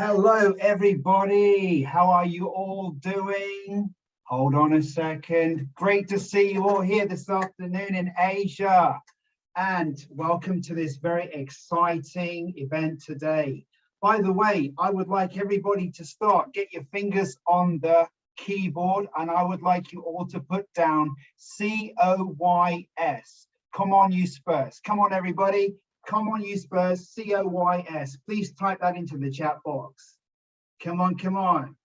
Hello, everybody. How are you all doing? Hold on a second. Great to see you all here this afternoon in Asia. And welcome to this very exciting event today. By the way, I would like everybody to start. Get your fingers on the keyboard, and I would like you all to put down COYS. Come on, you Spurs. Come on, everybody. Come on, you Spurs, COYS. Please type that into the chat box. Come on, come on.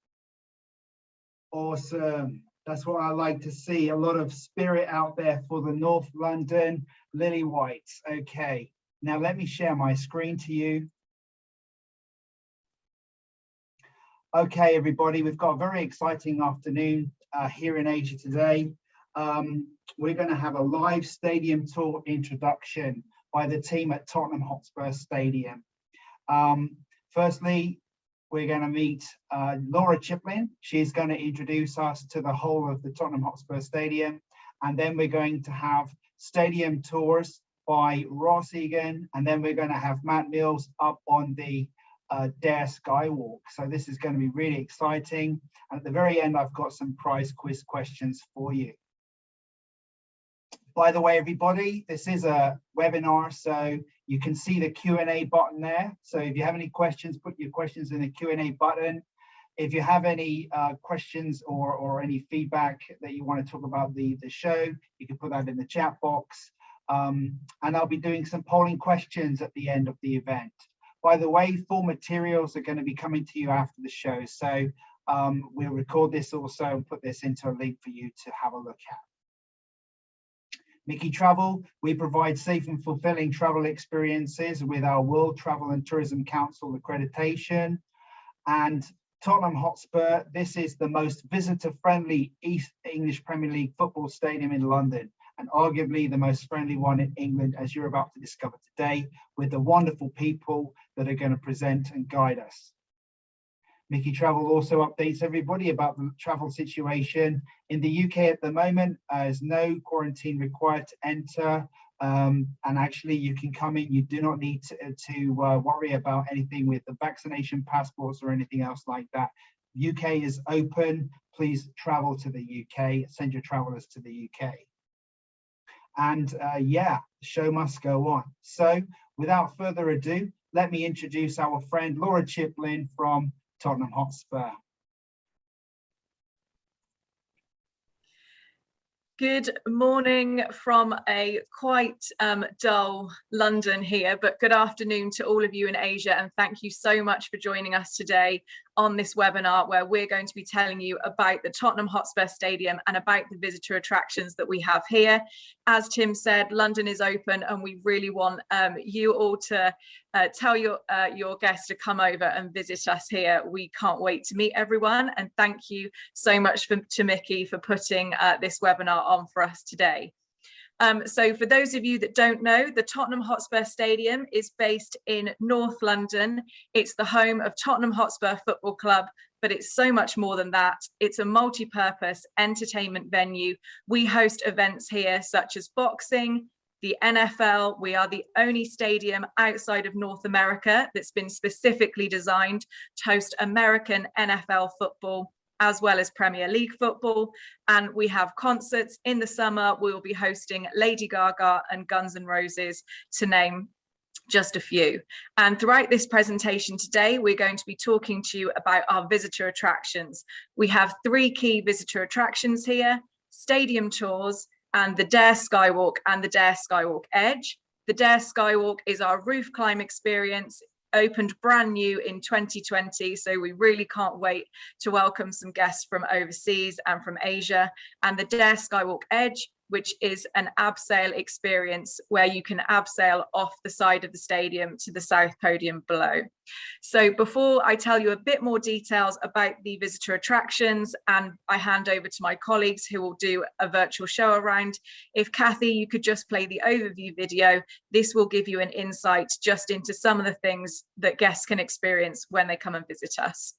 Awesome. That's what I like to see. A lot of spirit out there for the North London Lily Whites. Okay, now let me share my screen to you. Okay, everybody, we've got a very exciting afternoon here in Asia today. We're going to have a live stadium tour introduction by the team at Tottenham Hotspur Stadium. Firstly, we're going to meet Laura Chiplin. She's going to introduce us to the whole of the Tottenham Hotspur Stadium. And then we're going to have stadium tours by Ross Egan. And then we're going to have Matt Mills up on the Dare Skywalk. So this is going to be really exciting. And at the very end, I've got some prize quiz questions for you. By the way, everybody, this is a webinar, so you can see the Q&A button there. So if you have any questions, put your questions in the Q&A button. If you have any questions or any feedback that you want to talk about the show, you can put that in the chat box. And I'll be doing some polling questions at the end of the event. By the way, full materials are going to be coming to you after the show. So we'll record this also and put this into a link for you to have a look at. Mickey Travel, we provide safe and fulfilling travel experiences with our World Travel and Tourism Council accreditation. And Tottenham Hotspur, this is the most visitor-friendly East English Premier League football stadium in London, and arguably the most friendly one in England, as you're about to discover today, with the wonderful people that are going to present and guide us. Mickey Travel also updates everybody about the travel situation. In the UK at the moment, there's no quarantine required to enter. And actually, you can come in. You do not need to worry about anything with the vaccination passports or anything else like that. UK is open. Please travel to the UK. Send your travelers to the UK. And yeah, the show must go on. So without further ado, let me introduce our friend Laura Chiplin from Tottenham Hotspur. Good morning from a quite dull London here, but good afternoon to all of you in Asia, and thank you so much for joining us today on this webinar where we're going to be telling you about the Tottenham Hotspur Stadium and about the visitor attractions that we have here. As Tim said, London is open and we really want you all to tell your guests to come over and visit us here. We can't wait to meet everyone, and thank you so much to Mickey for putting this webinar on for us today. So for those of you that don't know, the Tottenham Hotspur Stadium is based in North London. It's the home of Tottenham Hotspur Football Club, but it's so much more than that. It's a multi-purpose entertainment venue. We host events here such as boxing, the NFL. We are the only stadium outside of North America that's been specifically designed to host American NFL football, as well as Premier League football. And we have concerts in the summer. We will be hosting Lady Gaga and Guns N' Roses, to name just a few. And throughout this presentation today, we're going to be talking to you about our visitor attractions. We have 3 key visitor attractions here: stadium tours, and the Dare Skywalk and the Dare Skywalk Edge. The Dare Skywalk is our roof climb experience, opened brand new in 2020, so we really can't wait to welcome some guests from overseas and from Asia. And the Dare Skywalk Edge, which is an abseil experience where you can abseil off the side of the stadium to the south podium below. So before I tell you a bit more details about the visitor attractions and I hand over to my colleagues who will do a virtual show around, if Kathy, you could just play the overview video, this will give you an insight just into some of the things that guests can experience when they come and visit us.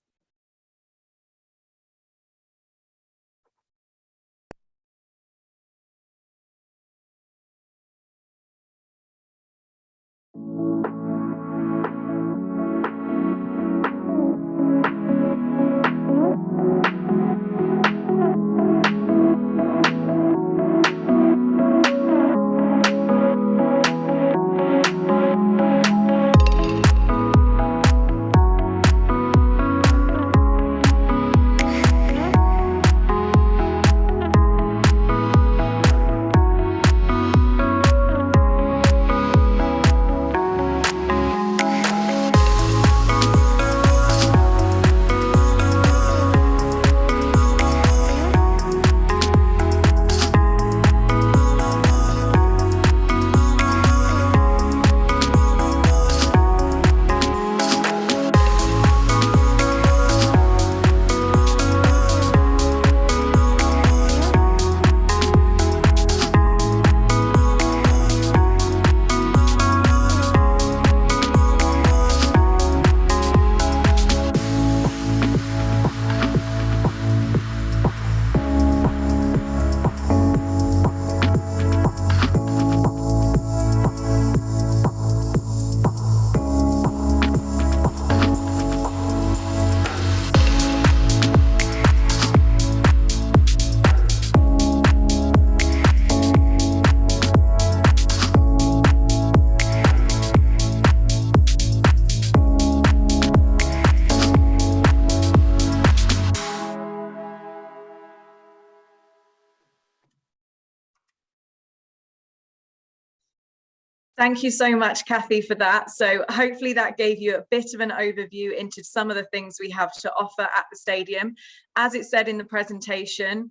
Thank you so much, Kathy, for that. So hopefully that gave you a bit of an overview into some of the things we have to offer at the stadium. As it said in the presentation,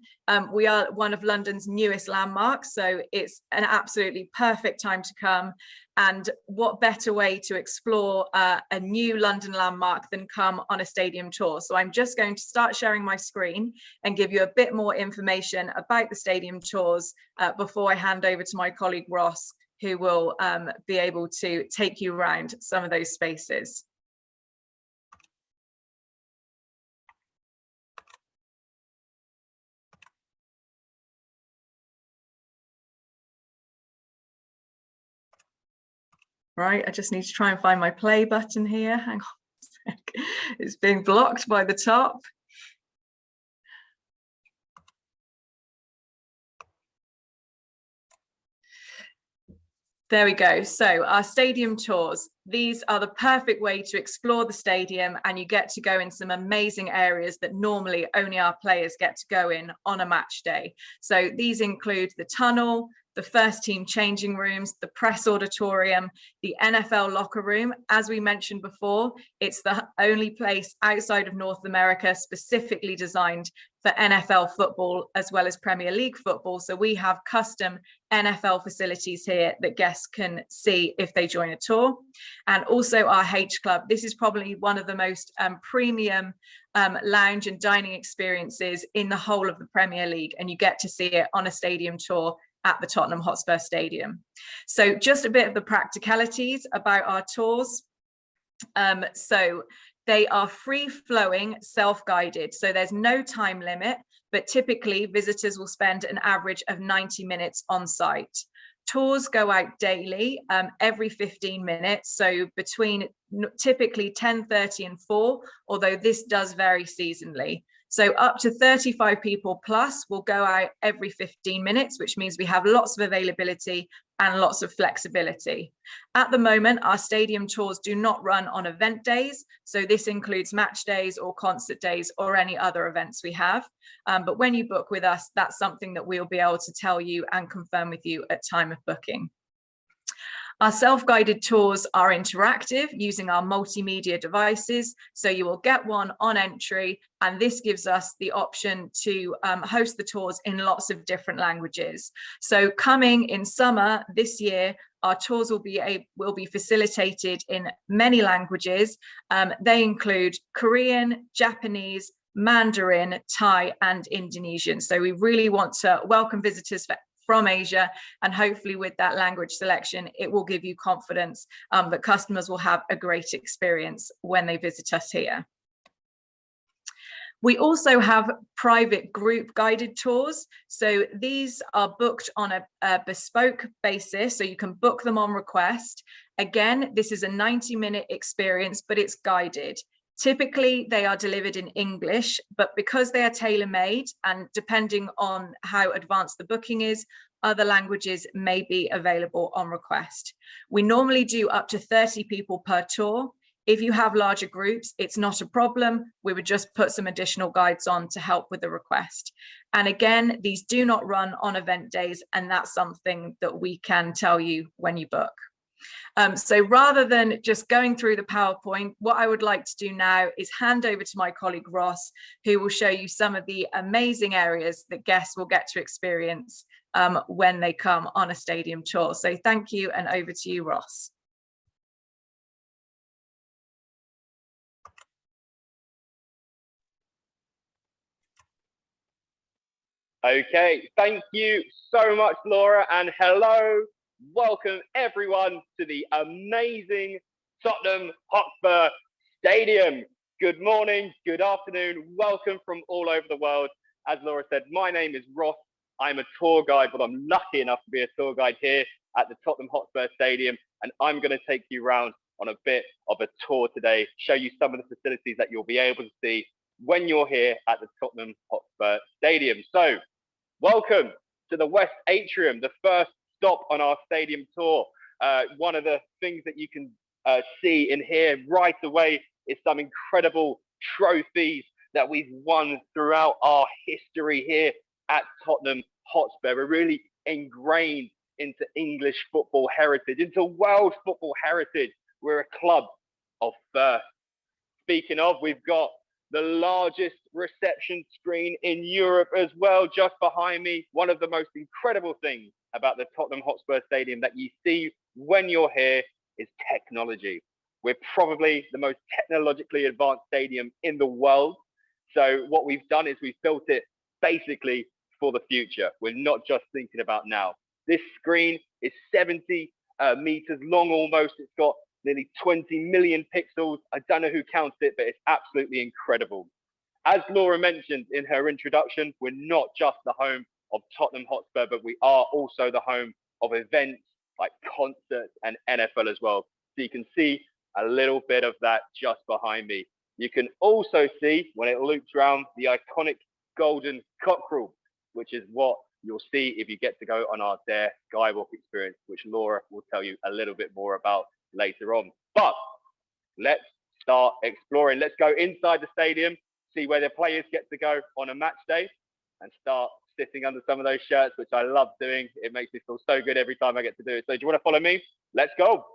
we are one of London's newest landmarks, so it's an absolutely perfect time to come. And what better way to explore a new London landmark than come on a stadium tour? So I'm just going to start sharing my screen and give you a bit more information about the stadium tours before I hand over to my colleague Ross, who will be able to take you around some of those spaces. Right, I just need to try and find my play button here. Hang on a sec. It's being blocked by the top. There we go. So our stadium tours, these are the perfect way to explore the stadium, and you get to go in some amazing areas that normally only our players get to go in on a match day. So these include the tunnel, the first team changing rooms, the press auditorium, the NFL locker room. As we mentioned before, it's the only place outside of North America specifically designed for NFL football as well as Premier League football. So we have custom NFL facilities here that guests can see if they join a tour. And also our H Club. This is probably one of the most premium lounge and dining experiences in the whole of the Premier League, and you get to see it on a stadium tour at the Tottenham Hotspur Stadium. So just a bit of the practicalities about our tours. So they are free-flowing, self-guided, so there's no time limit, but typically visitors will spend an average of 90 minutes on site. Tours go out daily, every 15 minutes, so between typically 10:30 and 4, although this does vary seasonally. So up to 35 people plus will go out every 15 minutes, which means we have lots of availability and lots of flexibility. At the moment, our stadium tours do not run on event days. So this includes match days or concert days or any other events we have. But when you book with us, that's something that we'll be able to tell you and confirm with you at time of booking. Our self-guided tours are interactive using our multimedia devices. So you will get one on entry, and this gives us the option to host the tours in lots of different languages. So coming in summer this year, our tours will be facilitated in many languages. They include Korean, Japanese, Mandarin, Thai, and Indonesian. So we really want to welcome visitors from Asia, and hopefully with that language selection, it will give you confidence that customers will have a great experience when they visit us here. We also have private group guided tours. So these are booked on a bespoke basis, so you can book them on request. Again, this is a 90-minute experience, but it's guided. Typically, they are delivered in English, but because they are tailor-made and depending on how advanced the booking is, other languages may be available on request. We normally do up to 30 people per tour. If you have larger groups, it's not a problem. We would just put some additional guides on to help with the request. And again, these do not run on event days, and that's something that we can tell you when you book. So rather than just going through the PowerPoint, what I would like to do now is hand over to my colleague Ross, who will show you some of the amazing areas that guests will get to experience when they come on a stadium tour. So thank you, and over to you, Ross. Okay, thank you so much, Laura, and hello. Welcome everyone to the amazing Tottenham Hotspur Stadium. Good morning, good afternoon, welcome from all over the world. As Laura said, my name is Ross. I'm a tour guide, but I'm lucky enough to be a tour guide here at the Tottenham Hotspur Stadium, and I'm going to take you around on a bit of a tour today, show you some of the facilities that you'll be able to see when you're here at the Tottenham Hotspur Stadium. So, welcome to the West Atrium, the first stop on our stadium tour. One of the things that you can see in here right away is some incredible trophies that we've won throughout our history here at Tottenham Hotspur. We're really ingrained into English football heritage, into world football heritage. We're a club of first. Speaking of, we've got the largest reception screen in Europe as well, just behind me. One of the most incredible things about the Tottenham Hotspur Stadium that you see when you're here is technology. We're probably the most technologically advanced stadium in the world. So what we've done is we've built it basically for the future. We're not just thinking about now. This screen is 70 meters long almost. It's got nearly 20 million pixels. I don't know who counts it, but it's absolutely incredible. As Laura mentioned in her introduction, we're not just the home of Tottenham Hotspur, but we are also the home of events like concerts and NFL as well. So you can see a little bit of that just behind me. You can also see, when it loops around, the iconic golden cockerel, which is what you'll see if you get to go on our Dare Skywalk experience, which Laura will tell you a little bit more about later on. But let's start exploring. Let's go inside the stadium, see where the players get to go on a match day, and start sitting under some of those shirts, which I love doing. It makes me feel so good every time I get to do it. So do you want to follow me? Let's go.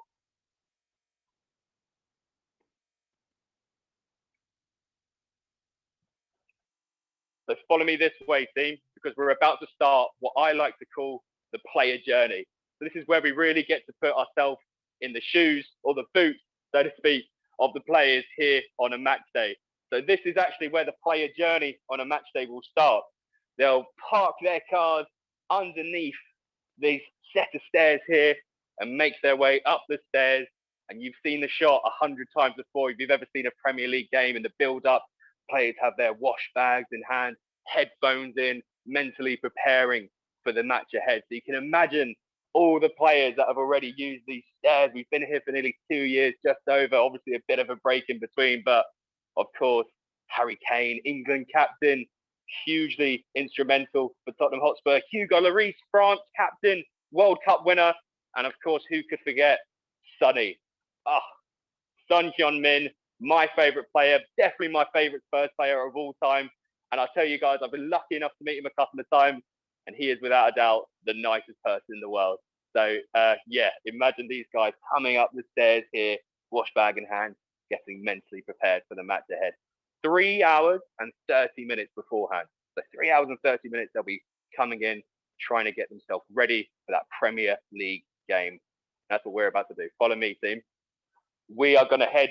So follow me this way, team, because we're about to start what I like to call the player journey. So this is where we really get to put ourselves in the shoes or the boots, so to speak, of the players here on a match day. So this is actually where the player journey on a match day will start. They'll park their cars underneath these set of stairs here and make their way up the stairs. And you've seen the shot 100 times before. If you've ever seen a Premier League game in the build-up, players have their wash bags in hand, headphones in, mentally preparing for the match ahead. So you can imagine all the players that have already used these stairs. We've been here for nearly 2 years, just over, obviously a bit of a break in between, but of course, Harry Kane, England captain, hugely instrumental for Tottenham Hotspur. Hugo Lloris, France captain, World Cup winner, and of course, who could forget Sonny? Son Heung-min, my favourite player, definitely my favourite Spurs player of all time. And I'll tell you guys, I've been lucky enough to meet him a couple of times, and he is without a doubt the nicest person in the world. So yeah, imagine these guys coming up the stairs here, wash bag in hand, getting mentally prepared for the match ahead. 3 hours and 30 minutes beforehand. So 3 hours and 30 minutes, they'll be coming in, trying to get themselves ready for that Premier League game. That's what we're about to do. Follow me, team. We are going to head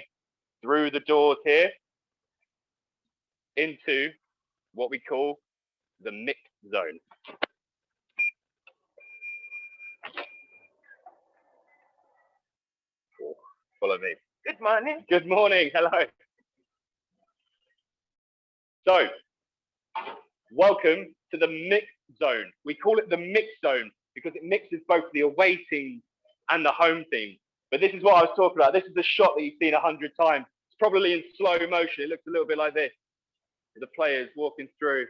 through the doors here into what we call the mixed zone. Follow me. Good morning. Good morning. Hello. So, welcome to the mixed zone. We call it the mixed zone because it mixes both the away team and the home team. But this is what I was talking about. This is the shot that you've seen 100 times. It's probably in slow motion. It looks a little bit like this. The players walking through,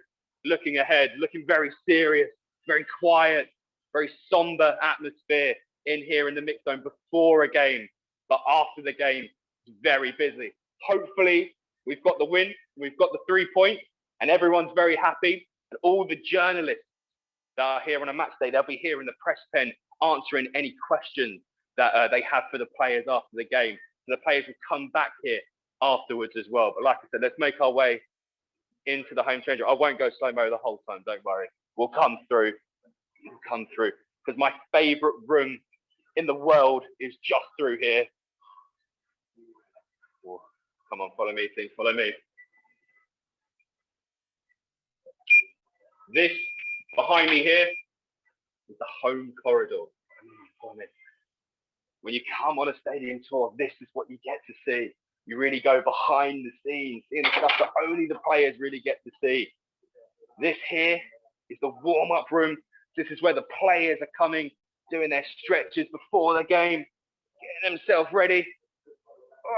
looking ahead, looking very serious, very quiet, very somber atmosphere in here in the mixed zone before a game. But after the game, it's very busy. Hopefully, we've got the win, we've got the 3 points, and everyone's very happy. And all the journalists that are here on a match day, they'll be here in the press pen answering any questions that they have for the players after the game. So the players will come back here afterwards as well. But like I said, let's make our way into the home change room. I won't go slow-mo the whole time, don't worry. We'll come through. We'll come through. Because my favourite room in the world is just through here. Oh, come on, follow me, please, follow me. This, behind me here, is the home corridor. Follow me. When you come on a stadium tour, this is what you get to see. You really go behind the scenes, seeing the stuff that only the players really get to see. This here is the warm-up room. This is where the players are coming, doing their stretches before the game, getting themselves ready.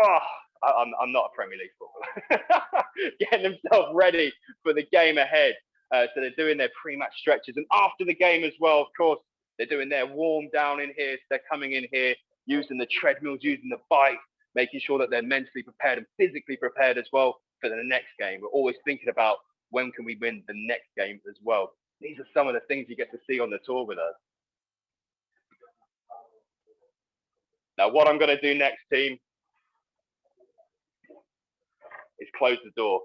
Oh, I'm not a Premier League footballer. Getting themselves ready for the game ahead. So they're doing their pre-match stretches. And after the game as well, of course, they're doing their warm down in here. So they're coming in here, using the treadmills, using the bike, making sure that they're mentally prepared and physically prepared as well for the next game. We're always thinking about when can we win the next game as well. These are some of the things you get to see on the tour with us. Now, what I'm going to do next, team, is close the door,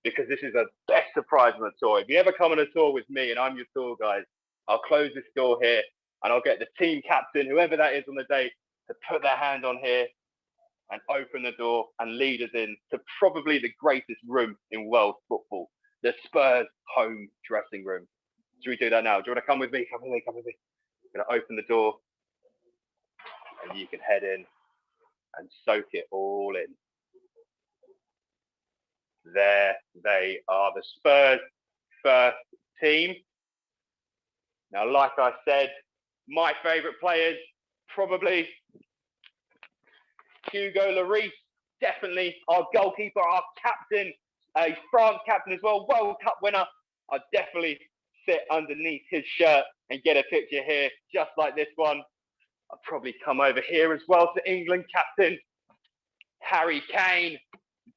because this is the best surprise on the tour. If you ever come on a tour with me and I'm your tour guide, I'll close this door here and I'll get the team captain, whoever that is on the day, to put their hand on here and open the door and lead us in to probably the greatest room in world football, the Spurs home dressing room. Should we do that now? Do you want to come with me? Come with me, come with me. I'm going to open the door and you can head in and soak it all in. There they are, the Spurs first team. Now, like I said, my favourite players, probably Hugo Lloris, definitely our goalkeeper, our captain, a France captain as well, World Cup winner. I'd definitely sit underneath his shirt and get a picture here, just like this one. I'll probably come over here as well to England captain, Harry Kane.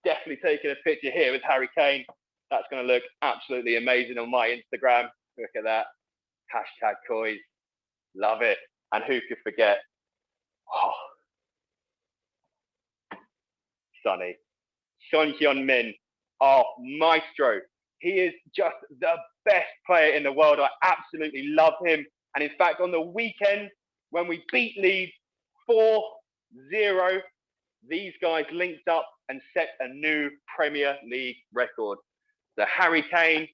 Definitely taking a picture here with Harry Kane. That's going to look absolutely amazing on my Instagram. Look at that. Hashtag Coys. Love it. And who could forget? Oh, Sonny. Son Heung-min, our maestro. He is just the best player in the world. I absolutely love him. And in fact, on the weekend, when we beat Leeds 4-0, these guys linked up and set a new Premier League record. So Harry Kane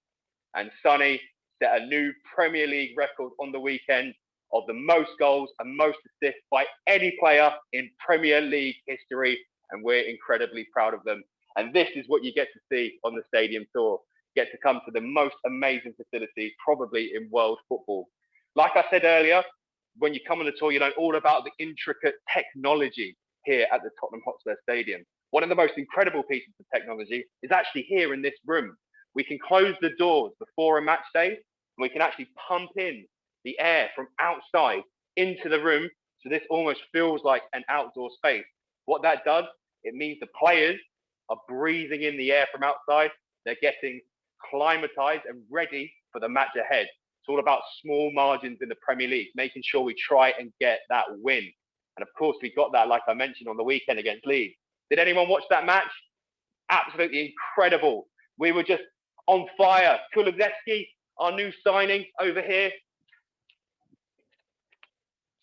and Sonny set a new Premier League record on the weekend of the most goals and most assists by any player in Premier League history. And we're incredibly proud of them. And this is what you get to see on the stadium tour. You get to come to the most amazing facility probably in world football. Like I said earlier, when you come on the tour, you know all about the intricate technology here at the Tottenham Hotspur Stadium. One of the most incredible pieces of technology is actually here in this room. We can close the doors before a match day, and we can actually pump in the air from outside into the room. So this almost feels like an outdoor space. What that does, it means the players are breathing in the air from outside. They're getting climatized and ready for the match ahead. It's all about small margins in the Premier League, making sure we try and get that win. And of course, we got that, like I mentioned, on the weekend against Leeds. Did anyone watch that match? Absolutely incredible. We were just on fire. Kulusevski, our new signing over here,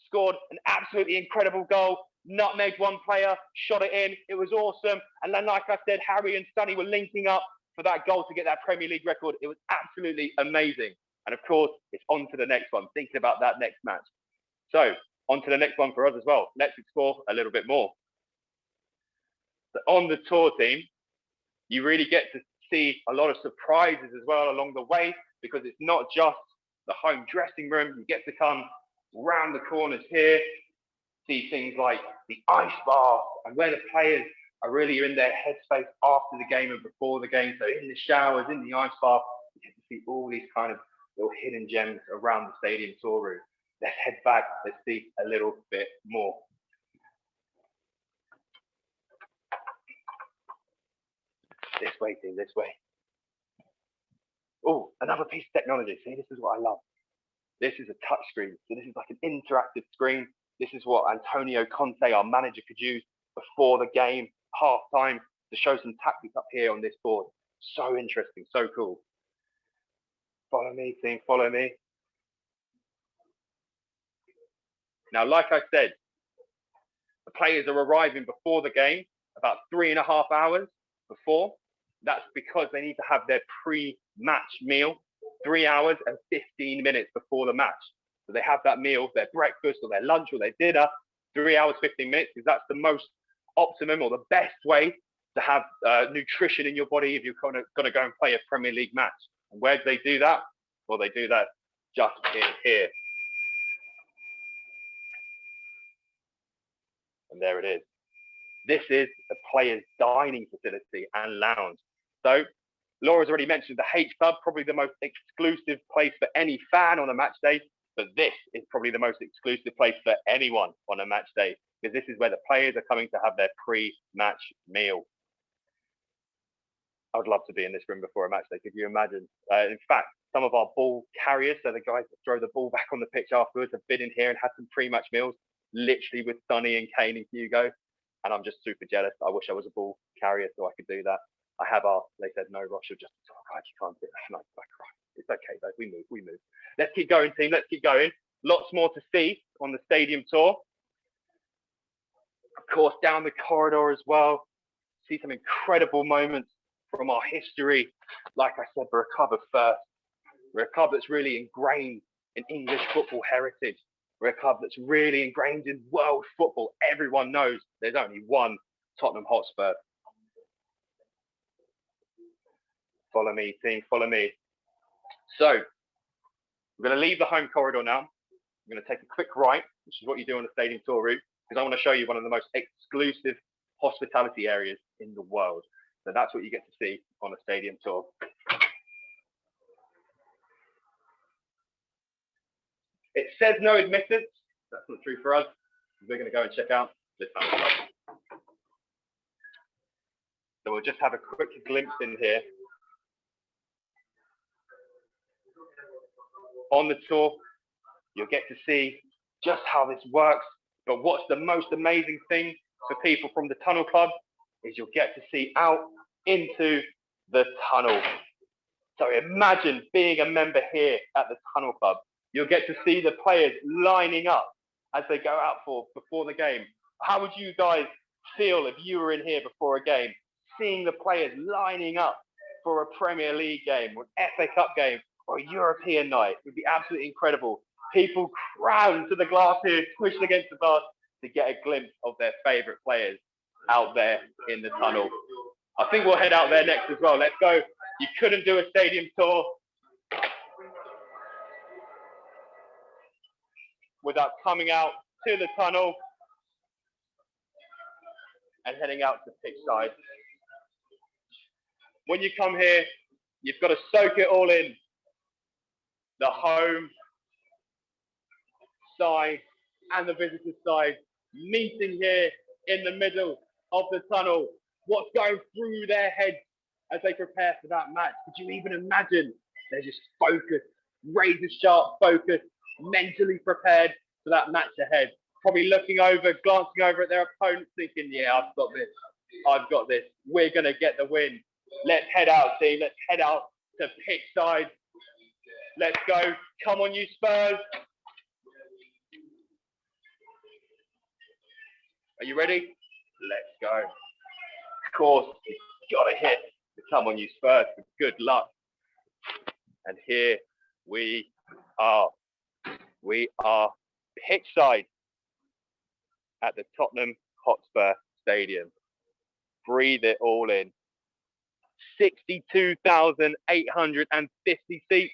scored an absolutely incredible goal. Nutmegged one player, shot it in. It was awesome. And then, like I said, Harry and Sonny were linking up for that goal to get that Premier League record. It was absolutely amazing. And of course, it's on to the next one, thinking about that next match. So, on to the next one for us as well. Let's explore a little bit more. So on the tour, team, you really get to see a lot of surprises as well along the way, because it's not just the home dressing room. You get to come round the corners here, see things like the ice bath and where the players are really in their headspace after the game and before the game. So in the showers, in the ice bath, you get to see all these kind of little hidden gems around the stadium tour room. Let's head back. Let's see a little bit more. This way, team, this way. Oh, another piece of technology. See, this is what I love. This is a touch screen. So this is like an interactive screen. This is what Antonio Conte, our manager, could use before the game, half time, to show some tactics up here on this board. So interesting, so cool. Follow me, team, follow me. Now, like I said, the players are arriving before the game, about 3.5 hours before. That's because they need to have their pre-match meal 3 hours and 15 minutes before the match. So they have that meal, their breakfast or their lunch or their dinner, 3 hours, 15 minutes, because that's the most optimum or the best way to have nutrition in your body if you're going to go and play a Premier League match. And where do they do that? Well, they do that just in here. And there it is. This is the players' dining facility and lounge. So Laura's already mentioned the H Club, probably the most exclusive place for any fan on a match day. But this is probably the most exclusive place for anyone on a match day, because this is where the players are coming to have their pre-match meal. I would love to be in this room before a match day. Could you imagine? In fact, some of our ball carriers, so the guys that throw the ball back on the pitch afterwards, have been in here and had some pre-match meals. literally with Sonny and Kane and Hugo. And I'm just super jealous. I wish I was a ball carrier so I could do that. I have asked. They said, no, Ross, you're just, oh, God, you can't do that. And I cried. It's okay, though. We move. Let's keep going, team. Let's keep going. Lots more to see on the stadium tour. Of course, down the corridor as well. See some incredible moments from our history. Like I said, we're a club of first. We're a club that's really ingrained in English football heritage. We're a club that's really ingrained in world football. Everyone knows there's only one Tottenham Hotspur. Follow me, team, follow me. So, we're going to leave the home corridor now. We're going to take a quick right, which is what you do on the stadium tour route, because I want to show you one of the most exclusive hospitality areas in the world. So that's what you get to see on a stadium tour. It says no admittance. That's not true for us. We're going to go and check out this home club. So we'll just have a quick glimpse in here. On the tour, you'll get to see just how this works. But what's the most amazing thing for people from the Tunnel Club is you'll get to see out into the tunnel. So imagine being a member here at the Tunnel Club. You'll get to see the players lining up as they go out before the game. How would you guys feel if you were in here before a game, seeing the players lining up for a Premier League game, or an FA Cup game, or a European night? It would be absolutely incredible. People crammed to the glass here, squished against the glass to get a glimpse of their favourite players out there in the tunnel. I think we'll head out there next as well. Let's go. You couldn't do a stadium tour without coming out to the tunnel and heading out to pitch side. When you come here, you've got to soak it all in. The home side and the visitors side meeting here in the middle of the tunnel. What's going through their heads as they prepare for that match? Could you even imagine? They're just focused, razor sharp focus, mentally prepared for that match ahead. Probably looking over, glancing over at their opponents, thinking, yeah, I've got this. We're going to get the win. Let's head out, team. Let's head out to pitch side. Let's go. Come on, you Spurs. Are you ready? Let's go. Of course, you've got to hit the come on, you Spurs. Good luck. And here we are. We are pitch side at the Tottenham Hotspur Stadium. Breathe it all in. 62,850 seats.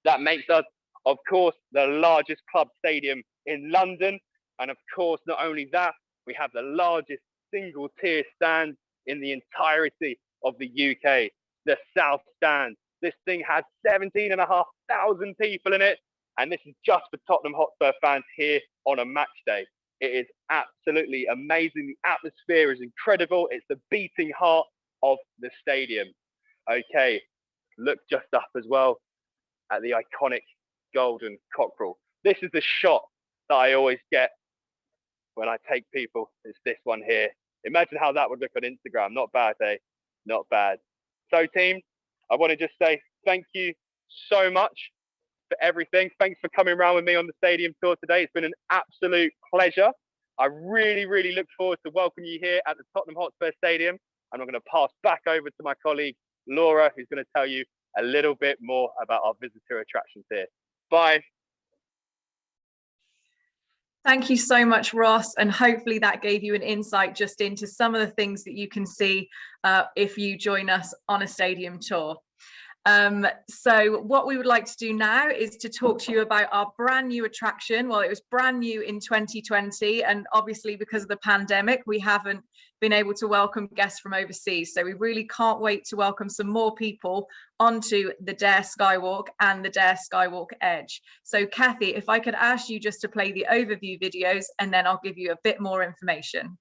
That makes us, of course, the largest club stadium in London. And of course, not only that, we have the largest single tier stand in the entirety of the UK, the South Stand. This thing has 17,500 people in it. And this is just for Tottenham Hotspur fans here on a match day. It is absolutely amazing. The atmosphere is incredible. It's the beating heart of the stadium. Okay, look just up as well at the iconic golden cockerel. This is the shot that I always get when I take people. It's this one here. Imagine how that would look on Instagram. Not bad, eh? Not bad. So team, I want to just say thank you so much for everything. Thanks for coming around with me on the stadium tour today. It's been an absolute pleasure. I really, really look forward to welcoming you here at the Tottenham Hotspur Stadium. And I'm going to pass back over to my colleague, Laura, who's going to tell you a little bit more about our visitor attractions here. Bye. Thank you so much, Ross. And hopefully that gave you an insight just into some of the things that you can see if you join us on a stadium tour. So what we would like to do now is to talk to you about our brand new attraction. Well, it was brand new in 2020, and obviously because of the pandemic, we haven't been able to welcome guests from overseas. So we really can't wait to welcome some more people onto the Dare Skywalk and the Dare Skywalk Edge. So Kathy, if I could ask you just to play the overview videos, and then I'll give you a bit more information.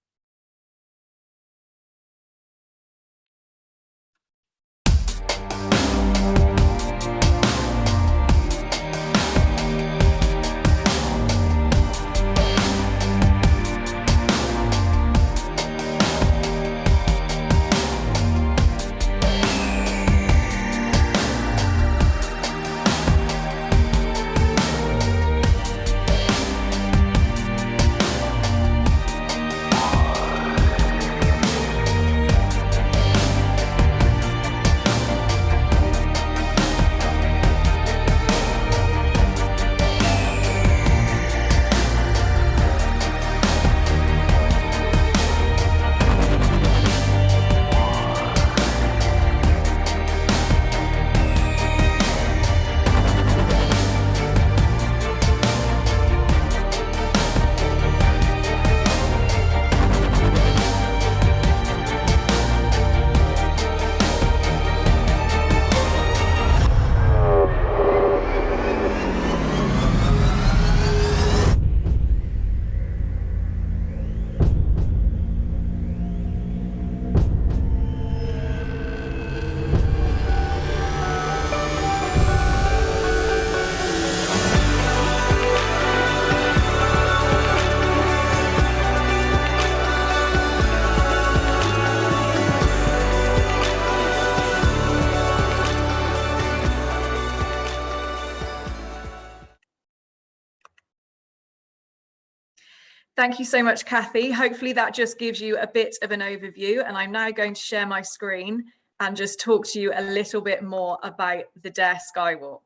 Thank you so much, Kathy. Hopefully that just gives you a bit of an overview, and I'm now going to share my screen and just talk to you a little bit more about the Dare Skywalk.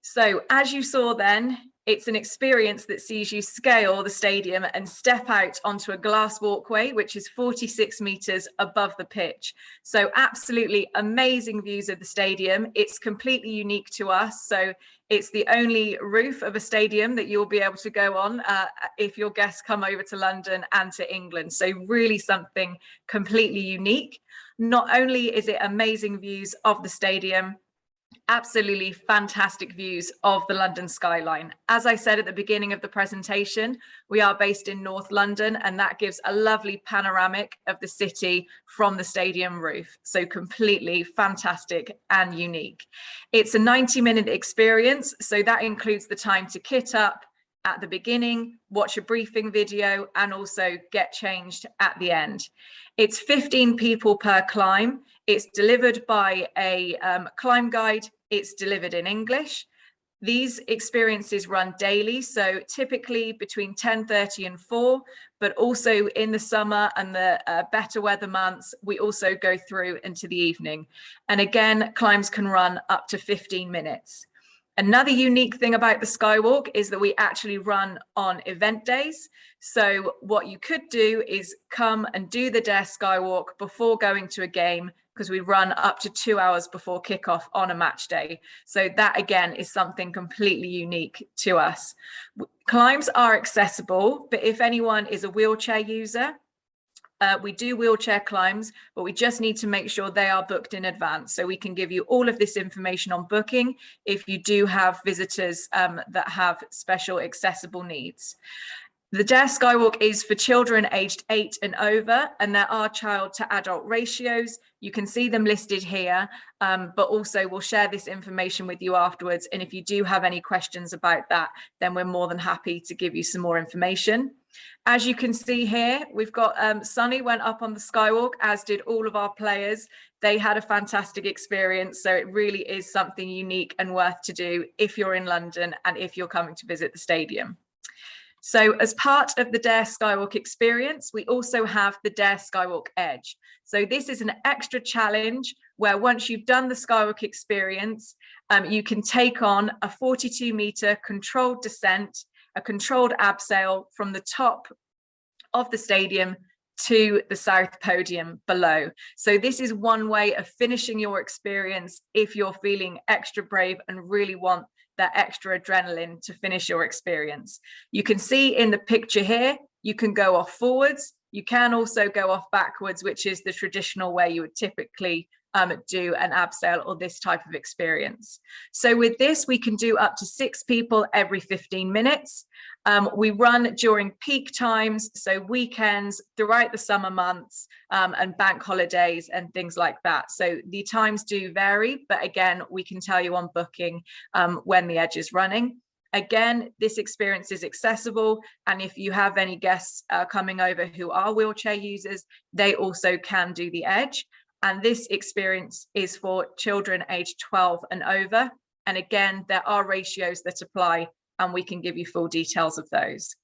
So as you saw then, it's an experience that sees you scale the stadium and step out onto a glass walkway, which is 46 meters above the pitch. So absolutely amazing views of the stadium. It's completely unique to us. So it's the only roof of a stadium that you'll be able to go on if your guests come over to London and to England. So really something completely unique. Not only is it amazing views of the stadium, absolutely fantastic views of the London skyline. As I said at the beginning of the presentation, we are based in North London, and that gives a lovely panoramic of the city from the stadium roof. So completely fantastic and unique. It's a 90-minute experience, so that includes the time to kit up at the beginning, watch a briefing video, and also get changed at the end. It's 15 people per climb. It's delivered by a climb guide. It's delivered in English. These experiences run daily, so typically between 10:30 and 4, but also in the summer and the better weather months, we also go through into the evening. And again, climbs can run up to 15 minutes. Another unique thing about the Skywalk is that we actually run on event days. So what you could do is come and do the Dare Skywalk before going to a game, because we run up to 2 hours before kickoff on a match day. So that again is something completely unique to us. Climbs are accessible, but if anyone is a wheelchair user, we do wheelchair climbs, but we just need to make sure they are booked in advance. So we can give you all of this information on booking if you do have visitors that have special accessible needs. The Dare Skywalk is for children aged 8 and over, and there are child to adult ratios. You can see them listed here, but also we'll share this information with you afterwards. And if you do have any questions about that, then we're more than happy to give you some more information. As you can see here, we've got Sonny went up on the Skywalk, as did all of our players. They had a fantastic experience. So it really is something unique and worth to do if you're in London and if you're coming to visit the stadium. So as part of the Dare Skywalk experience, we also have the Dare Skywalk Edge. So this is an extra challenge where once you've done the Skywalk experience, you can take on a 42-meter controlled descent, a controlled abseil from the top of the stadium to the south podium below. So this is one way of finishing your experience if you're feeling extra brave and really want that extra adrenaline to finish your experience. You can see in the picture here, you can go off forwards. You can also go off backwards, which is the traditional way you would typically do an abseil or this type of experience. So with this, we can do up to 6 people every 15 minutes. We run during peak times, so weekends, throughout the summer months, and bank holidays and things like that. So the times do vary, but again, we can tell you on booking when the Edge is running. Again, this experience is accessible, and if you have any guests coming over who are wheelchair users, they also can do the Edge. And this experience is for children aged 12 and over. And again, there are ratios that apply, and we can give you full details of those.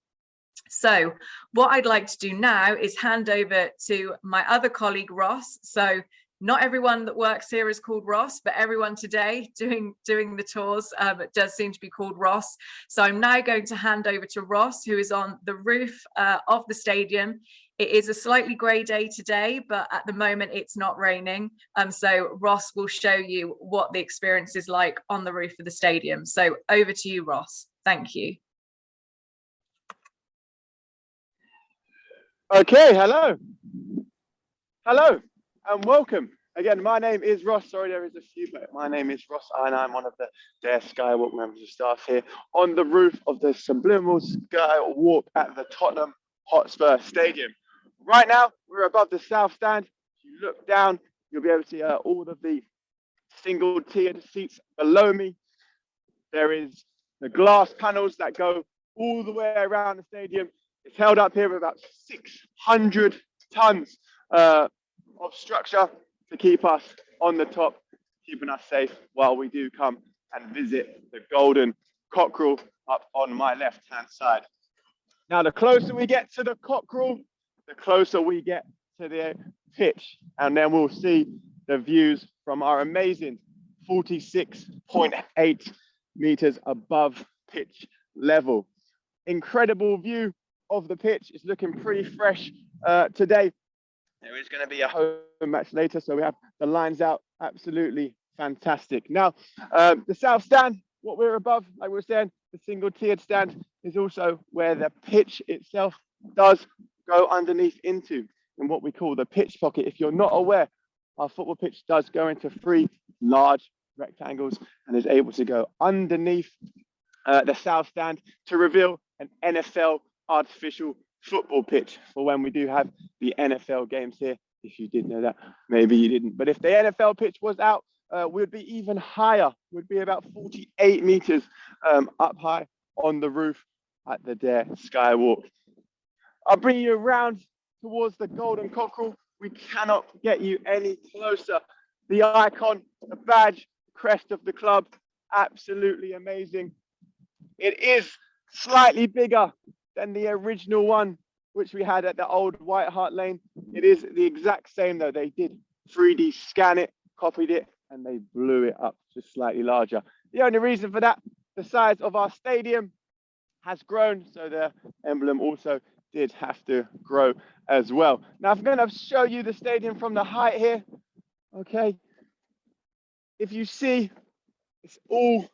So what I'd like to do now is hand over to my other colleague, Ross. So not everyone that works here is called Ross, but everyone today doing the tours does seem to be called Ross. So I'm now going to hand over to Ross, who is on the roof of the stadium. It is a slightly grey day today, but at the moment it's not raining. So Ross will show you what the experience is like on the roof of the stadium. So over to you, Ross. Thank you. Okay, hello and welcome. Again, my name is Ross. Sorry, there is a few, but my name is Ross and I'm one of the Dare Skywalk members of staff here on the roof of the Subliminal Skywalk at the Tottenham Hotspur Stadium. Right now, we're above the south stand. If you look down, you'll be able to see all of the single tiered seats below me. There is the glass panels that go all the way around the stadium. It's held up here with about 600 tons of structure to keep us on the top, keeping us safe while we do come and visit the Golden Cockerel up on my left-hand side. Now, the closer we get to the cockerel, the closer we get to the pitch. And then we'll see the views from our amazing 46.8 meters above pitch level. Incredible view of the pitch. It's looking pretty fresh today. There is going to be a home match later, so we have the lines out. Absolutely fantastic. Now, the south stand, what we're above, like we were saying, the single tiered stand is also where the pitch itself does go underneath into, in what we call the pitch pocket. If you're not aware, our football pitch does go into 3 large rectangles and is able to go underneath the south stand to reveal an NFL artificial football pitch for when we do have the NFL games here. If you did know that, maybe you didn't. But if the NFL pitch was out, we'd be even higher. We'd be about 48 meters up high on the roof at the Dare Skywalk. I'll bring you around towards the golden cockerel. We cannot get you any closer. The icon, the badge, crest of the club, absolutely amazing. It is slightly bigger than the original one, which we had at the old White Hart Lane. It is the exact same though. They did 3D scan it, copied it, and they blew it up just slightly larger. The only reason for that, the size of our stadium has grown, so the emblem also did have to grow as well. Now, I'm going to show you the stadium from the height here. Okay. If you see, it's all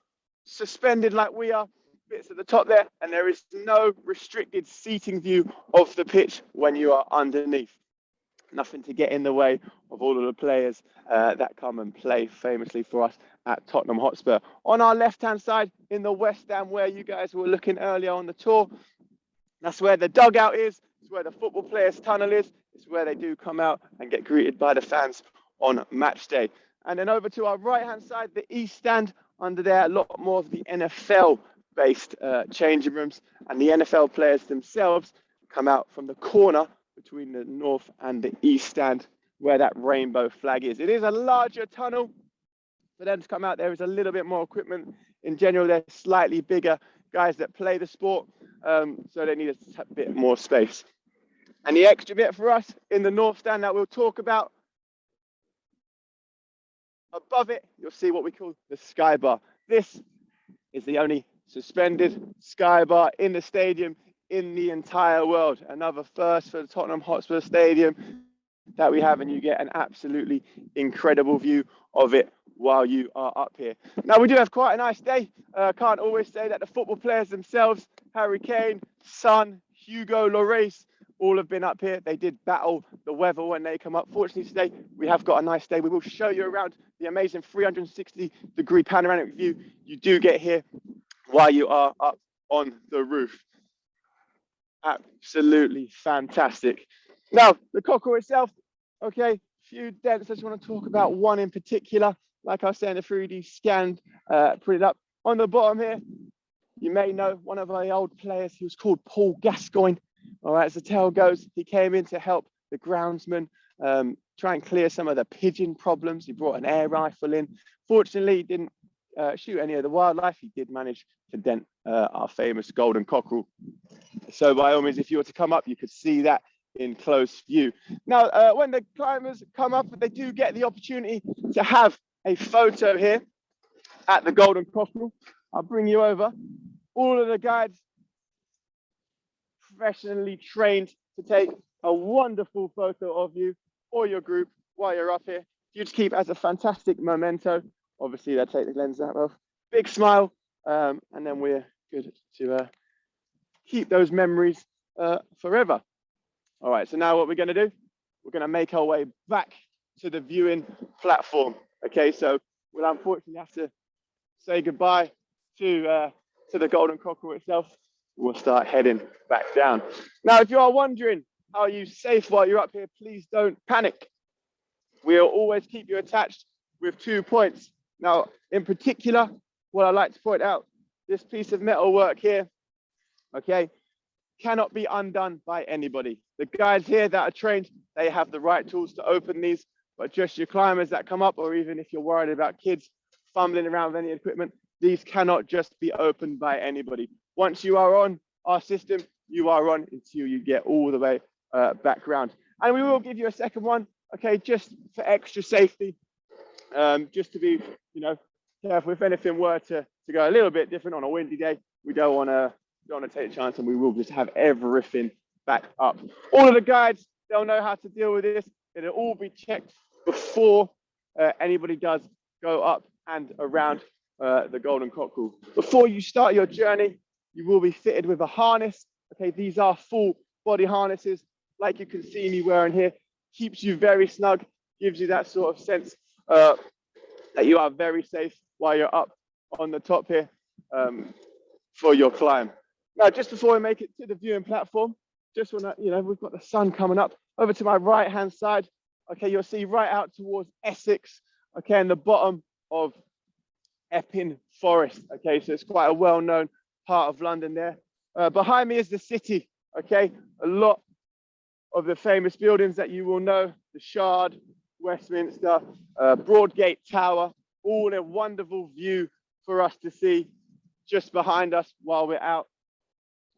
suspended like we are, bits at the top there, and there is no restricted seating view of the pitch when you are underneath. Nothing to get in the way of all of the players that come and play famously for us at Tottenham Hotspur. On our left-hand side, in the west stand where you guys were looking earlier on the tour, that's where the dugout is. It's where the football players' tunnel is. It's where they do come out and get greeted by the fans on match day. And then over to our right-hand side, the east stand, under there, a lot more of the NFL-based changing rooms. And the NFL players themselves come out from the corner between the north and the east stand, where that rainbow flag is. It is a larger tunnel. For them to come out, there is a little bit more equipment. In general, they're slightly bigger guys that play the sport, so they need a bit more space. And the extra bit for us in the north stand that we'll talk about, above it, you'll see what we call the sky bar. This is the only suspended sky bar in the stadium in the entire world. Another first for the Tottenham Hotspur Stadium that we have, and you get an absolutely incredible view of it while you are up here. Now, we do have quite a nice day. Can't always say that the football players themselves, Harry Kane, Son, Hugo Lloris, all have been up here. They did battle the weather when they come up. Fortunately, today we have got a nice day. We will show you around the amazing 360-degree panoramic view you do get here while you are up on the roof. Absolutely fantastic. Now, the cockerel itself, okay, few dents. I just want to talk about one in particular. Like I was saying, the 3D scanned, printed up. On the bottom here, you may know one of our old players. He was called Paul Gascoigne. All right, as the tale goes, he came in to help the groundsman try and clear some of the pigeon problems. He brought an air rifle in. Fortunately, he didn't shoot any of the wildlife. He did manage to dent our famous golden cockerel. So by all means, if you were to come up, you could see that in close view. Now, when the climbers come up, they do get the opportunity to have a photo here at the golden cockerel. I'll bring you over. All of the guides professionally trained to take a wonderful photo of you or your group while you're up here. You just keep as a fantastic memento. Obviously, they'll take the lens out of. Big smile, and then we're good to keep those memories forever. All right, so now what we're going to do, we're going to make our way back to the viewing platform. Okay, so we'll unfortunately have to say goodbye to the golden cockerel itself. We'll start heading back down. Now, if you are wondering how you safe while you're up here, please don't panic. We'll always keep you attached with 2 points. Now, in particular, what I like to point out, this piece of metal work here, okay, cannot be undone by anybody. The guys here that are trained, they have the right tools to open these, but just your climbers that come up, or even if you're worried about kids fumbling around with any equipment, these cannot just be opened by anybody. Once you are on our system, you are on until you get all the way back round. And we will give you a second one, okay, just for extra safety, just to be, you know, careful if anything were to go a little bit different on a windy day. We don't want to take a chance, and we will just have everything back up. All of the guides, they'll know how to deal with this. It'll all be checked before anybody does go up and around the Golden Cockerel. Before you start your journey, you will be fitted with a harness. Okay, these are full body harnesses, like you can see me wearing here. Keeps you very snug, gives you that sort of sense that you are very safe while you're up on the top here for your climb. Now, just before we make it to the viewing platform, just want to, you know, we've got the sun coming up. Over to my right hand side, okay, you'll see right out towards Essex, okay, and the bottom of Epping Forest, okay, so it's quite a well-known part of London there. Behind me is the city, okay, a lot of the famous buildings that you will know, the Shard, Westminster, Broadgate Tower, all a wonderful view for us to see just behind us while we're out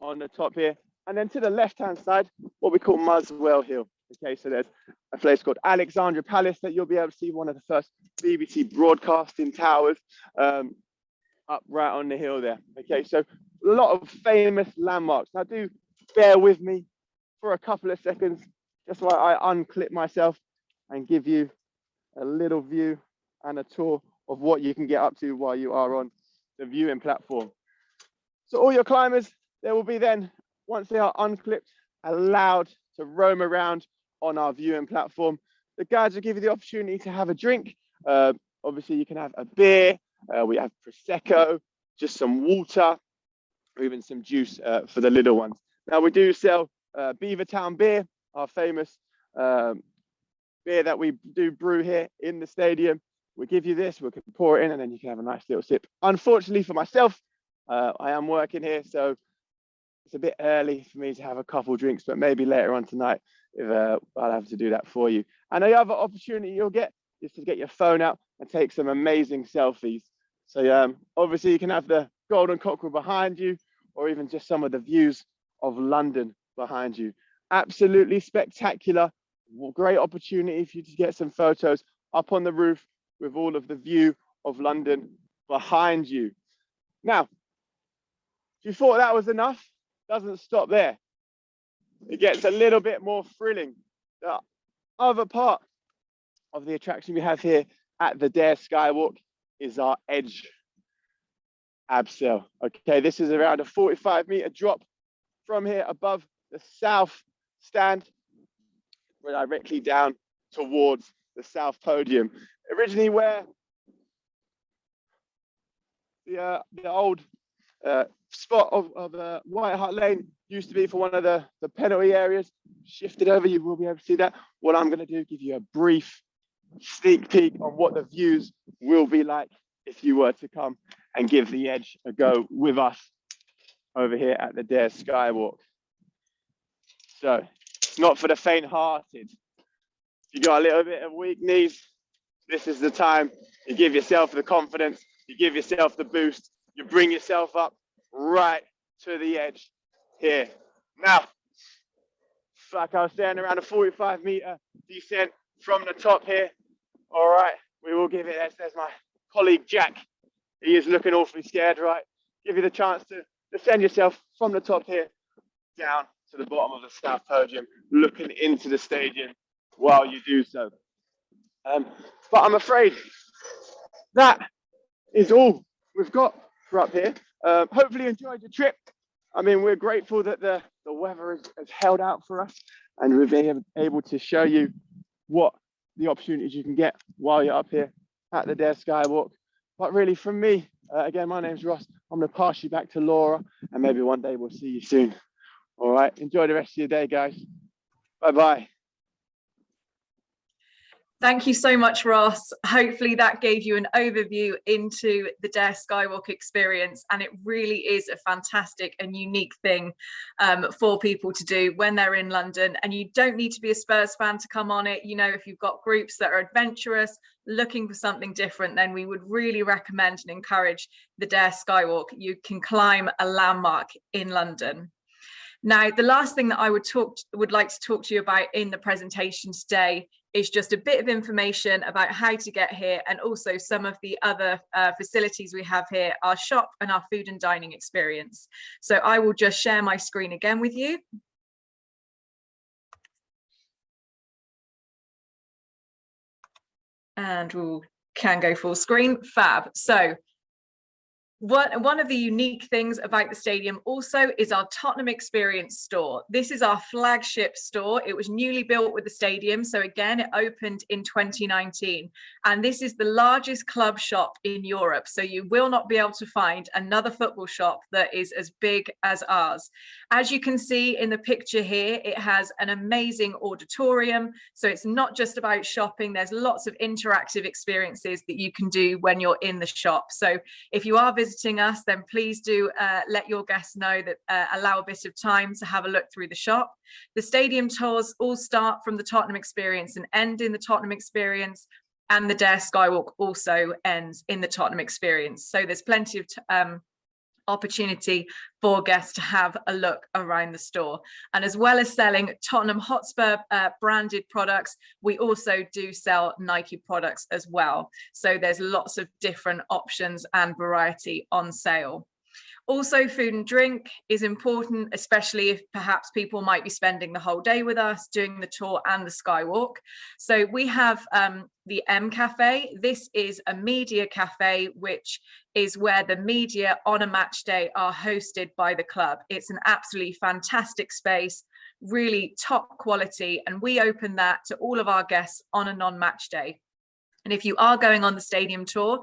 on the top here. And then to the left-hand side, what we call Muswell Hill. Okay, so there's a place called Alexandra Palace that you'll be able to see, one of the first BBC broadcasting towers up right on the hill there. Okay, so a lot of famous landmarks. Now do bear with me for a couple of seconds, just while I unclip myself and give you a little view and a tour of what you can get up to while you are on the viewing platform. So all your climbers, they will be then, once they are unclipped, allowed to roam around on our viewing platform. The guides will give you the opportunity to have a drink. Obviously, you can have a beer. We have Prosecco, just some water, or even some juice for the little ones. Now, we do sell Beavertown beer, our famous beer that we do brew here in the stadium. We'll give you this, we can pour it in, and then you can have a nice little sip. Unfortunately for myself, I am working here, so it's a bit early for me to have a couple drinks, but maybe later on tonight, if I'll have to do that for you. And the other opportunity you'll get is to get your phone out and take some amazing selfies. So obviously you can have the Golden Cockerel behind you, or even just some of the views of London behind you. Absolutely spectacular. Great opportunity for you to get some photos up on the roof with all of the view of London behind you. Now, if you thought that was enough, doesn't stop there. It gets a little bit more thrilling. The other part of the attraction we have here at the Dare Skywalk is our edge abseil. Okay, this is around a 45-meter drop from here above the south stand. We're directly down towards the south podium. Originally where the old spot of White Hart Lane used to be for one of the penalty areas, shifted over, you will be able to see that. What I'm going to do, give you a brief sneak peek on what the views will be like if you were to come and give the edge a go with us over here at the Dare Skywalk. So it's not for the faint-hearted. If you got a little bit of weak knees, this is the time. You give yourself the confidence, you give yourself the boost, you bring yourself up right to the edge here. Now, like I was saying, around a 45-meter descent from the top here. All right, we will give it, there's my colleague Jack. He is looking awfully scared, right? Give you the chance to descend yourself from the top here down to the bottom of the south podium, looking into the stadium while you do so. But I'm afraid that is all we've got for up here. Hopefully you enjoyed your trip. I mean, we're grateful that the weather has held out for us, and we've been able to show you what the opportunities you can get while you're up here at the Dare Skywalk. But really, from me, again, my name's Ross. I'm going to pass you back to Laura, and maybe one day we'll see you soon. All right, enjoy the rest of your day, guys. Bye-bye. Thank you so much, Ross. Hopefully that gave you an overview into the Dare Skywalk experience, and it really is a fantastic and unique thing for people to do when they're in London. And you don't need to be a Spurs fan to come on it. You know, if you've got groups that are adventurous, looking for something different, then we would really recommend and encourage the Dare Skywalk. You can climb a landmark in London. Now, the last thing that I would like to talk to you about in the presentation today is just a bit of information about how to get here, and also some of the other facilities we have here, our shop and our food and dining experience. So I will just share my screen again with you. And we can go full screen. Fab. So one of the unique things about the stadium also is our Tottenham Experience store. This is our flagship store. It was newly built with the stadium. So again, it opened in 2019. And this is the largest club shop in Europe. So you will not be able to find another football shop that is as big as ours. As you can see in the picture here, it has an amazing auditorium. So it's not just about shopping. There's lots of interactive experiences that you can do when you're in the shop. So if you are visiting us, then please do let your guests know that allow a bit of time to have a look through the shop. The stadium tours all start from the Tottenham Experience and end in the Tottenham Experience, and the Dare Skywalk also ends in the Tottenham Experience. So there's plenty of opportunity for guests to have a look around the store. And as well as selling Tottenham Hotspur branded products, we also do sell Nike products as well. So there's lots of different options and variety on sale. Also, food and drink is important, especially if perhaps people might be spending the whole day with us doing the tour and the skywalk. So we have the M Cafe. This is a media cafe, which is where the media on a match day are hosted by the club. It's an absolutely fantastic space, really top quality, and we open that to all of our guests on a non-match day. And if you are going on the stadium tour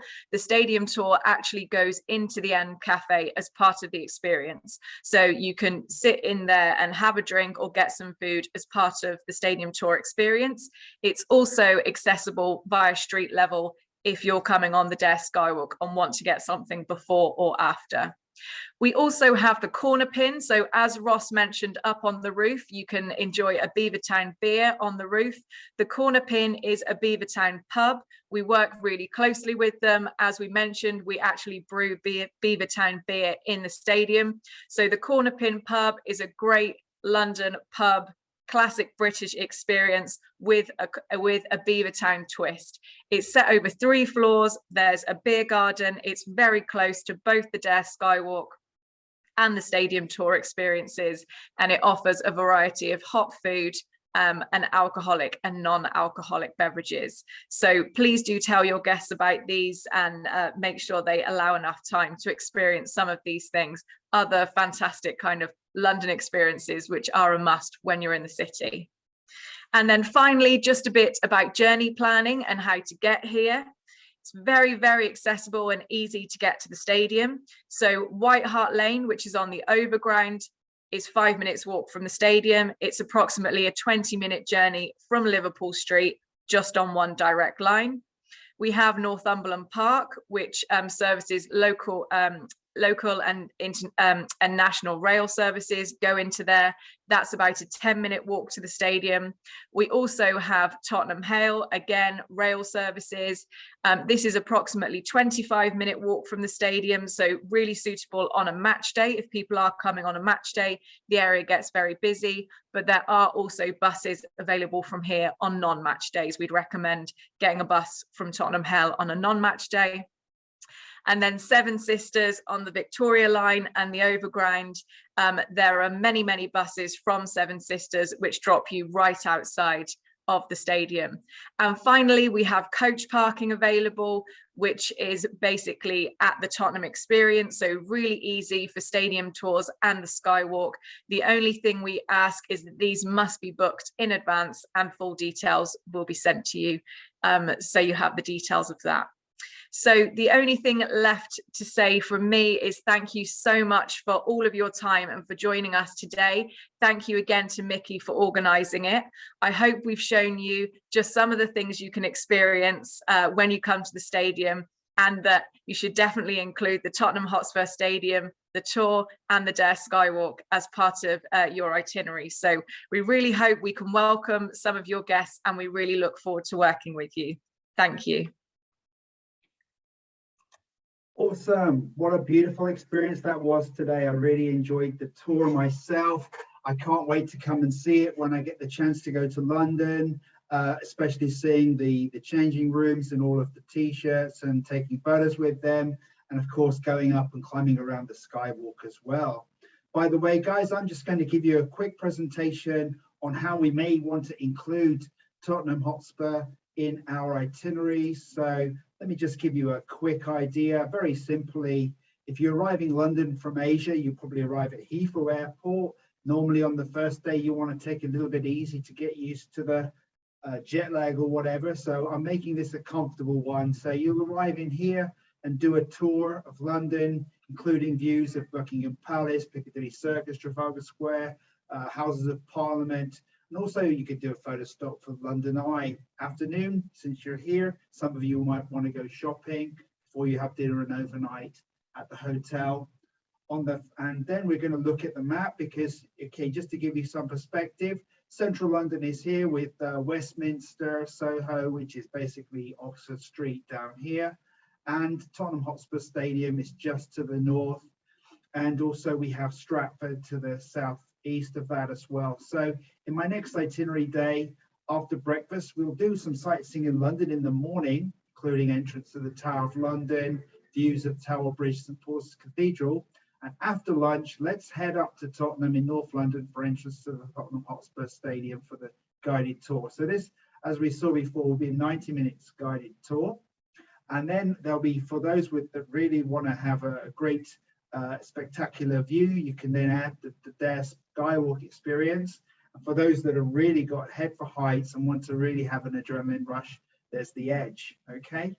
actually goes into the M Cafe as part of the experience. So you can sit in there and have a drink or get some food as part of the stadium tour experience. It's also accessible via street level if you're coming on the Dare Skywalk and want to get something before or after. We also have the corner pin. So as Ross mentioned, up on the roof, you can enjoy a Beavertown beer on the roof. The corner pin is a Beavertown pub. We work really closely with them. As we mentioned, we actually brew Beavertown beer in the stadium. So the corner pin pub is a great London pub, classic British experience with a Beavertown twist. It's set over 3 floors. There's a beer garden. It's very close to both the Dare Skywalk and the stadium tour experiences, and it offers a variety of hot food and alcoholic and non-alcoholic beverages. So please do tell your guests about these and make sure they allow enough time to experience some of these things, other fantastic kind of London experiences, which are a must when you're in the city. And then finally, just a bit about journey planning and how to get here. It's very, very accessible and easy to get to the stadium. So White Hart Lane, which is on the overground, is 5 minutes walk from the stadium. It's approximately a 20-minute journey from Liverpool Street, just on one direct line. We have Northumberland Park, which services local and national rail services go into there. That's about a 10-minute walk to the stadium. We also have Tottenham Hale, again, rail services. This is approximately 25-minute walk from the stadium, so really suitable on a match day. If people are coming on a match day, the area gets very busy, but there are also buses available from here on non-match days. We'd recommend getting a bus from Tottenham Hale on a non-match day. And then Seven Sisters on the Victoria line and the overground. There are many, many buses from Seven Sisters which drop you right outside of the stadium. And finally, we have coach parking available, which is basically at the Tottenham Experience. So really easy for stadium tours and the Skywalk. The only thing we ask is that these must be booked in advance, and full details will be sent to you. So you have the details of that. So the only thing left to say from me is thank you so much for all of your time and for joining us today. Thank you again to Mickey for organising it. I hope we've shown you just some of the things you can experience when you come to the stadium, and that you should definitely include the Tottenham Hotspur Stadium, the tour and the Dare Skywalk as part of your itinerary. So we really hope we can welcome some of your guests, and we really look forward to working with you. Thank you. Awesome. What a beautiful experience that was today. I really enjoyed the tour myself. I can't wait to come and see it when I get the chance to go to London, especially seeing the changing rooms and all of the t-shirts and taking photos with them. And of course, going up and climbing around the skywalk as well. By the way, guys, I'm just going to give you a quick presentation on how we may want to include Tottenham Hotspur in our itinerary. So let me just give you a quick idea. Very simply, if you're arriving London from Asia, you probably arrive at Heathrow Airport. Normally on the first day, you want to take a little bit easy to get used to the jet lag or whatever. So I'm making this a comfortable one. So you'll arrive in here and do a tour of London, including views of Buckingham Palace, Piccadilly Circus, Trafalgar Square, Houses of Parliament. And also you could do a photo stop for London Eye. Afternoon, since you're here, some of you might want to go shopping before you have dinner and overnight at the hotel. And then we're going to look at the map because, okay, just to give you some perspective, central London is here with Westminster, Soho, which is basically Oxford Street down here. And Tottenham Hotspur Stadium is just to the north. And also we have Stratford to the southeast of that as well. So in my next itinerary day, after breakfast, we'll do some sightseeing in London in the morning, including entrance to the Tower of London, views of Tower Bridge, St Paul's Cathedral. And after lunch, let's head up to Tottenham in North London for entrance to the Tottenham Hotspur Stadium for the guided tour. So this, as we saw before, will be a 90 minutes guided tour. And then there'll be, for those that really want to have a great spectacular view, you can then add the Dare Skywalk experience. And for those that have really got head for heights and want to really have an adrenaline rush, there's the Edge, okay?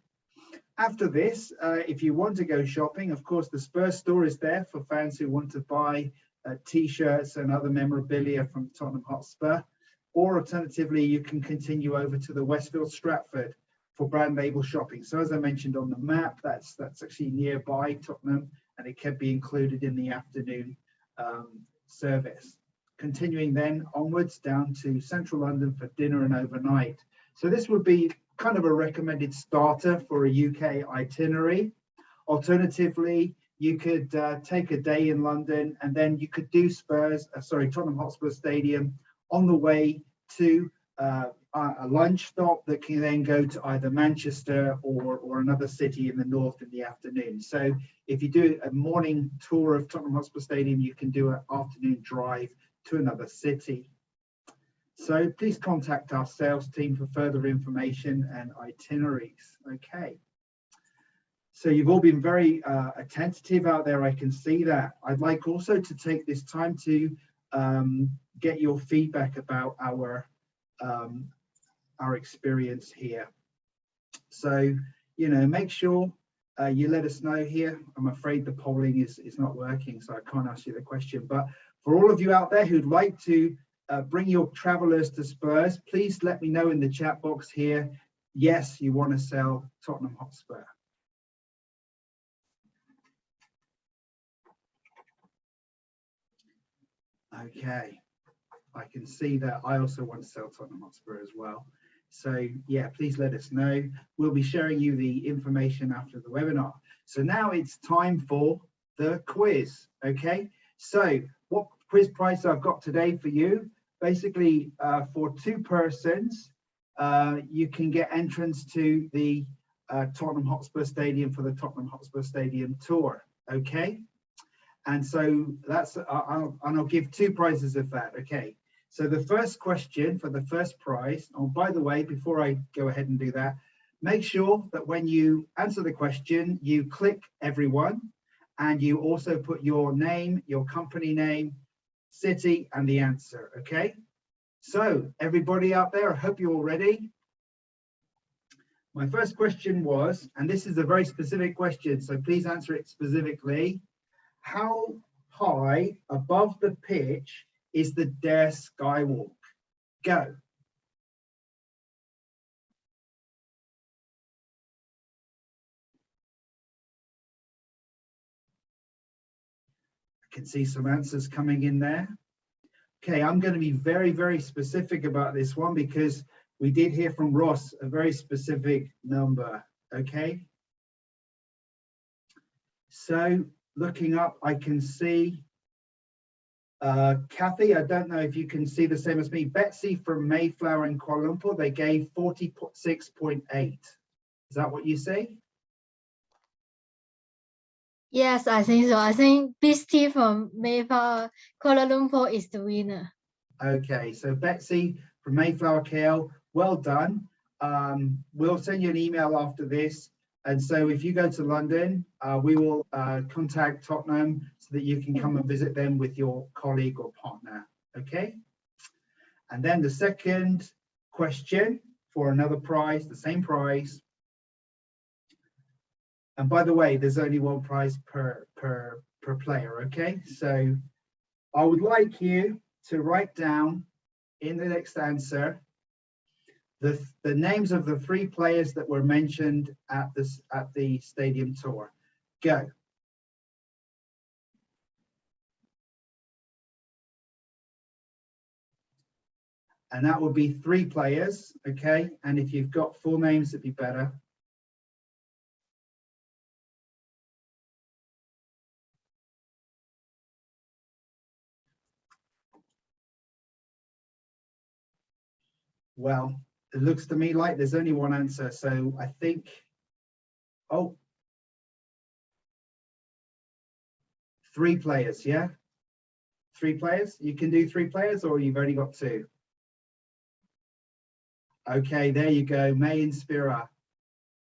After this, if you want to go shopping, of course, the Spurs store is there for fans who want to buy t-shirts and other memorabilia from Tottenham Hotspur. Or alternatively, you can continue over to the Westfield Stratford for brand label shopping. So as I mentioned on the map, that's actually nearby Tottenham, and it can be included in the afternoon service. Continuing then onwards down to central London for dinner and overnight. So this would be kind of a recommended starter for a UK itinerary. Alternatively, you could take a day in London and then you could do Tottenham Hotspur Stadium on the way to a lunch stop that can then go to either Manchester or another city in the north in the afternoon. So if you do a morning tour of Tottenham Hotspur Stadium, you can do an afternoon drive to another city. So please contact our sales team for further information and itineraries. Okay. So you've all been very attentive out there. I can see that. I'd like also to take this time to get your feedback about our experience here. So, make sure you let us know here. I'm afraid the polling is not working, so I can't ask you the question. But for all of you out there who'd like to bring your travelers to Spurs, please let me know in the chat box here. Yes, you want to sell Tottenham Hotspur. Okay, I can see that I also want to sell Tottenham Hotspur as well. So yeah, please let us know. We'll be sharing you the information after the webinar. So now it's time for the quiz. Okay, so what quiz prize I've got today for you? Basically, for 2 persons, you can get entrance to the Tottenham Hotspur Stadium for the Tottenham Hotspur Stadium tour. Okay, and so that's I'll give 2 prizes of that. Okay, so the first question for the first prize. Oh, by the way, before I go ahead and do that, make sure that when you answer the question, you click everyone, and you also put your name, your company name, city, and the answer. Okay, so everybody out there, I hope you're all ready. My first question was, and this is a very specific question, so please answer it specifically. How high above the pitch is the Dare Skywalk? Go. I can see some answers coming in there. Okay, I'm going to be very, very specific about this one because we did hear from Ross a very specific number. Okay. So looking up, I can see Kathy, I don't know if you can see the same as me. Betsy from Mayflower in Kuala Lumpur, they gave 46.8. Is that what you see? Yes, I think so. I think Beastie from Mayflower, Kuala Lumpur is the winner. Okay, so Betsy from Mayflower KL, well done. We'll send you an email after this. And so if you go to London, we will contact Tottenham so that you can come and visit them with your colleague or partner, okay? And then the second question for another prize, the same prize. And by the way, there's only one prize per player, okay? So I would like you to write down in the next answer the names of the 3 players that were mentioned at the stadium tour. Go. And that would be 3 players, okay? And if you've got full names, it'd be better. Well, it looks to me like there's only one answer. So I think, oh, 3 players, yeah? 3 players? You can do 3 players or you've only got 2? Okay, there you go. May Inspira,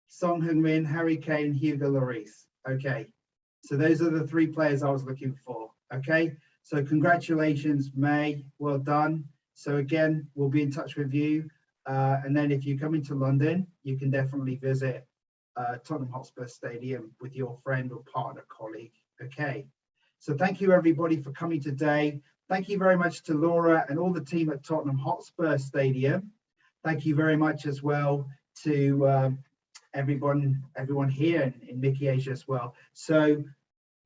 Song Heung-min, Harry Kane, Hugo Lloris. Okay, so those are the 3 players I was looking for. Okay, so congratulations, May. Well done. So again, we'll be in touch with you. And then if you come into London, you can definitely visit Tottenham Hotspur Stadium with your friend or partner colleague. Okay, so thank you everybody for coming today. Thank you very much to Laura and all the team at Tottenham Hotspur Stadium. Thank you very much as well to everyone here in Mickey Asia as well. So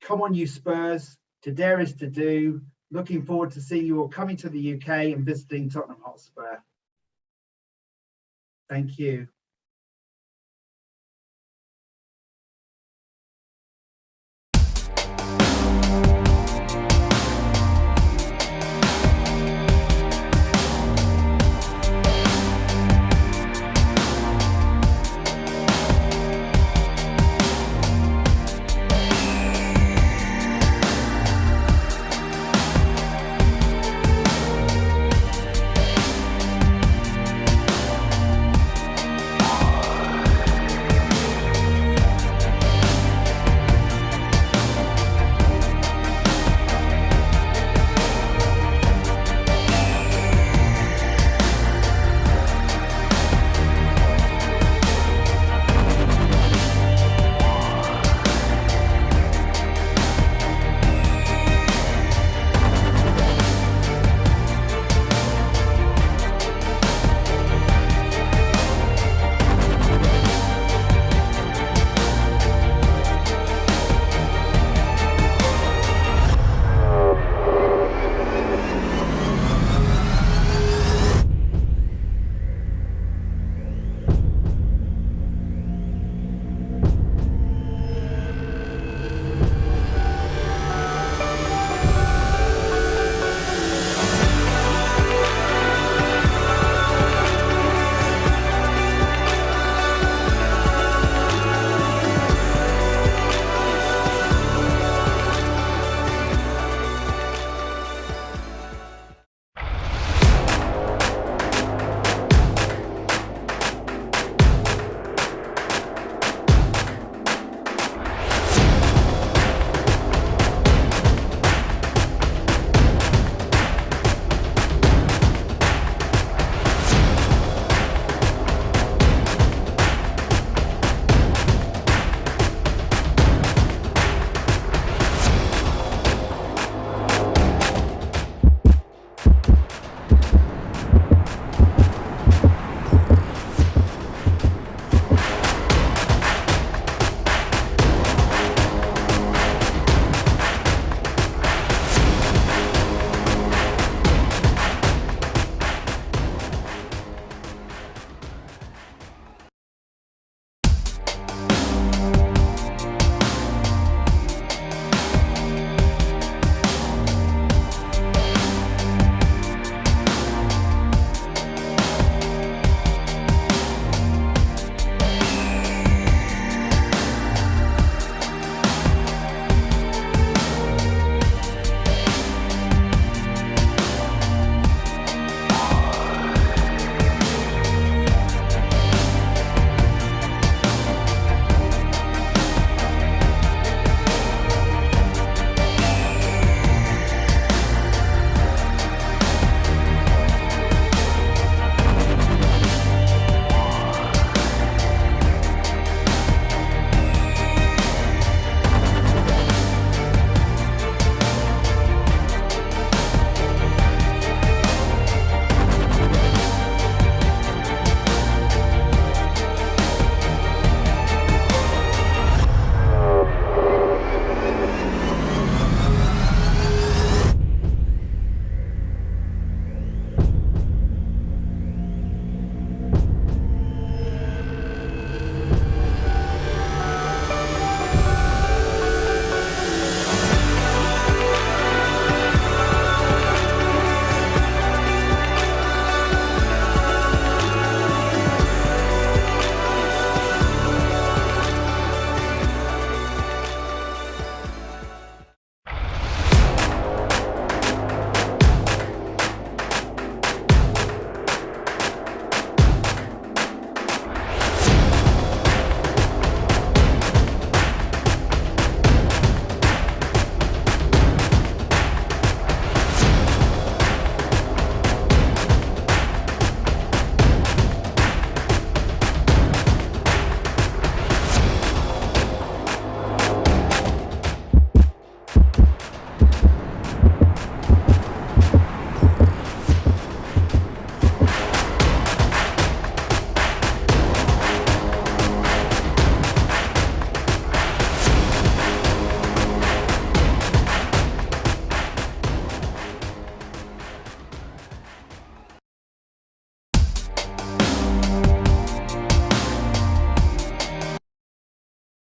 come on, you Spurs, to dare is to do. Looking forward to seeing you all coming to the UK and visiting Tottenham Hotspur. Thank you.